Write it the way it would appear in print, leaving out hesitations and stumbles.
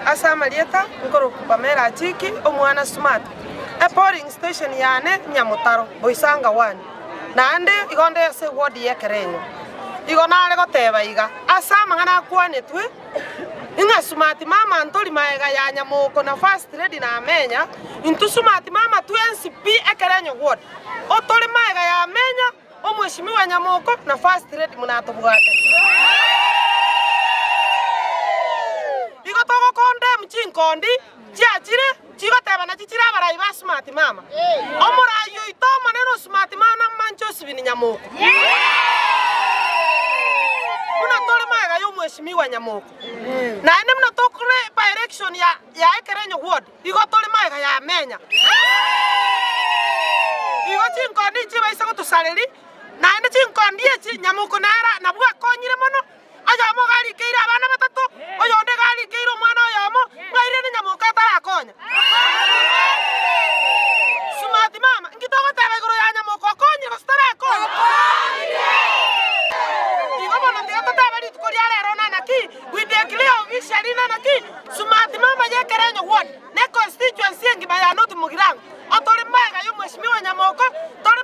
asa Marieta ngoro kupamera chiki omwana smart a polling station yane Nyamutaro boisanga 1 na ande igonde se ward Ekerenyo igonale goteba iga asa mangana kwanetwe inga smart mama ntoli maega ya Nyamoko na first lady na Amenya intu smart mama tu NCP Ekerenyo ward otole maega ya Amenya omweshimiwa Nyamoko na first lady munatobwate igotogo konde mchinkondi chiachire chigoteba na chichira barayi ba smart mama omurayo ito maneno smart mama mancho sibini Nyamoko unatole maega yo mweshimiwa Nyamoko na ene mnatokure by election ya Ekerenyo ward igotole maega ya Amenya igochinkondi chiba isa gotusaleli na ene chinkondi echi Nyamoko nara nabwa konyire mono ayamo gali keira abana batatu oyonde gali keira omwana oyamo mwaire ni Nyamoko atarakonya smart mama ngitogo tebe goro ya Nyamoko konye gostarakonya igobono ndiato tebe litukori arero nanaki we declare officially nanaki smart mama Ekerenyo ward ne constituency ngima ya not mugirango otole maega yo mweshimiwa Nyamoko tole